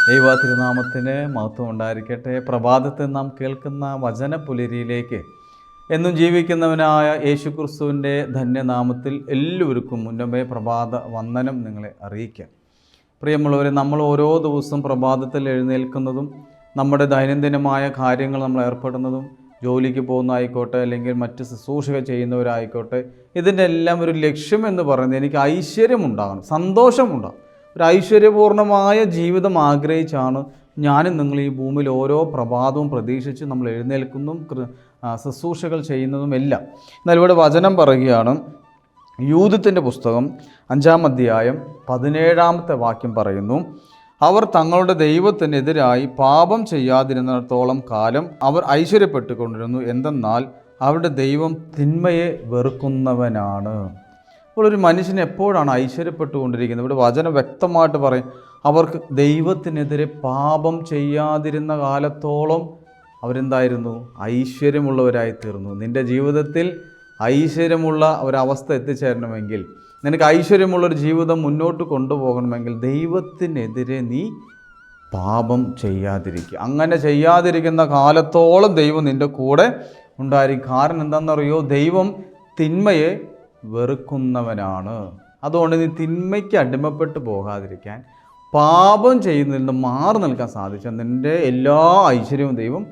ദൈവ തിരുനാമത്തിന് മഹത്വം ഉണ്ടായിരിക്കട്ടെ. പ്രഭാതത്തിൽ നാം കേൾക്കുന്ന വചനപുലരിയിലേക്ക് എന്നും ജീവിക്കുന്നവനായ യേശുക്രിസ്തുവിൻ്റെ ധന്യനാമത്തിൽ എല്ലാവർക്കും മുന്നമേ പ്രഭാത വന്ദനം നിങ്ങളെ അറിയിക്കാം. പ്രിയമുള്ളവരെ, നമ്മൾ ഓരോ ദിവസവും പ്രഭാതത്തിൽ എഴുന്നേൽക്കുന്നതും നമ്മുടെ ദൈനംദിനമായ കാര്യങ്ങൾ നമ്മൾ ഏർപ്പെടുന്നതും, ജോലിക്ക് പോകുന്നതായിക്കോട്ടെ അല്ലെങ്കിൽ മറ്റ് ശുശ്രൂഷകൾ ചെയ്യുന്നവരായിക്കോട്ടെ, ഇതിൻ്റെ എല്ലാം ഒരു ലക്ഷ്യം എന്ന് പറയുന്നത് എനിക്ക് ഐശ്വര്യമുണ്ടാകണം, സന്തോഷമുണ്ടാകും, ഒരു ഐശ്വര്യപൂർണമായ ജീവിതം ആഗ്രഹിച്ചാണ് ഞാനും നിങ്ങൾ ഈ ഭൂമിയിൽ ഓരോ പ്രഭാതവും പ്രതീക്ഷിച്ച് നമ്മൾ എഴുന്നേൽക്കുന്നതും ശുശ്രൂഷകൾ ചെയ്യുന്നതും എല്ലാം. എന്നാൽ ഇവിടെ വചനം പറയുകയാണ്, യൂദത്തിൻ്റെ പുസ്തകം 5-ാം അധ്യായം 17-ാമത്തെ വാക്യം പറയുന്നു, അവർ തങ്ങളുടെ ദൈവത്തിനെതിരായി പാപം ചെയ്യാതിരുന്നിടത്തോളം കാലം അവർ ഐശ്വര്യപ്പെട്ടുകൊണ്ടിരുന്നു. എന്തെന്നാൽ അവരുടെ ദൈവം തിന്മയെ വെറുക്കുന്നവനാണ്. അപ്പോൾ ഒരു മനുഷ്യൻ എപ്പോഴാണ് ഐശ്വര്യപ്പെട്ടുകൊണ്ടിരിക്കുന്നത്? ഇവിടെ വചനം വ്യക്തമായിട്ട് പറയും, അവർക്ക് ദൈവത്തിനെതിരെ പാപം ചെയ്യാതിരുന്ന കാലത്തോളം അവരെന്തായിരുന്നു? ഐശ്വര്യമുള്ളവരായി തീർന്നു. നിൻ്റെ ജീവിതത്തിൽ ഐശ്വര്യമുള്ള ഒരവസ്ഥ എത്തിച്ചേരണമെങ്കിൽ, നിനക്ക് ഐശ്വര്യമുള്ളൊരു ജീവിതം മുന്നോട്ട് കൊണ്ടുപോകണമെങ്കിൽ ദൈവത്തിനെതിരെ നീ പാപം ചെയ്യാതിരിക്കുക. അങ്ങനെ ചെയ്യാതിരിക്കുന്ന കാലത്തോളം ദൈവം നിൻ്റെ കൂടെ ഉണ്ടായിരിക്കും. കാരണം എന്താണെന്നറിയോ? ദൈവം തിന്മയെ വെറുക്കുന്നവനാണ്. അതുകൊണ്ട് നീ തിന്മയ്ക്ക് അടിമപ്പെട്ടു പോകാതിരിക്കാൻ, പാപം ചെയ്യുന്നതിൽ നിന്ന് മാറി നിൽക്കാൻ സാധിച്ചാൽ നിൻ്റെ എല്ലാ ഐശ്വര്യവും ദൈവം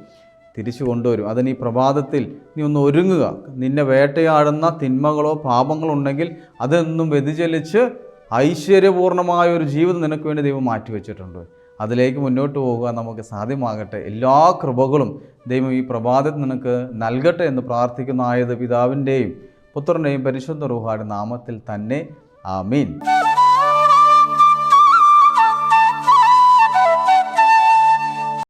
തിരിച്ചു കൊണ്ടുവരും. അതിന് ഈ പ്രഭാതത്തിൽ നീ ഒന്ന് ഒരുങ്ങുക. നിന്നെ വേട്ടയാടുന്ന തിന്മകളോ പാപങ്ങളോ ഉണ്ടെങ്കിൽ അതൊന്നും വ്യതിചലിച്ച് ഐശ്വര്യപൂർണമായ ഒരു ജീവിതം നിനക്ക് വേണ്ടി ദൈവം മാറ്റിവെച്ചിട്ടുണ്ട്. അതിലേക്ക് മുന്നോട്ട് പോകുക നമുക്ക് സാധ്യമാകട്ടെ. എല്ലാ കൃപകളും ദൈവം ഈ പ്രഭാതത്തിൽ നിനക്ക് നൽകട്ടെ എന്ന് പ്രാർത്ഥിക്കുന്ന പിതാവിൻ്റെയും പുത്രൻ്റെയും പരിശുദ്ധ റൂഹായുടെ നാമത്തിൽ തന്നെ. ആമീൻ.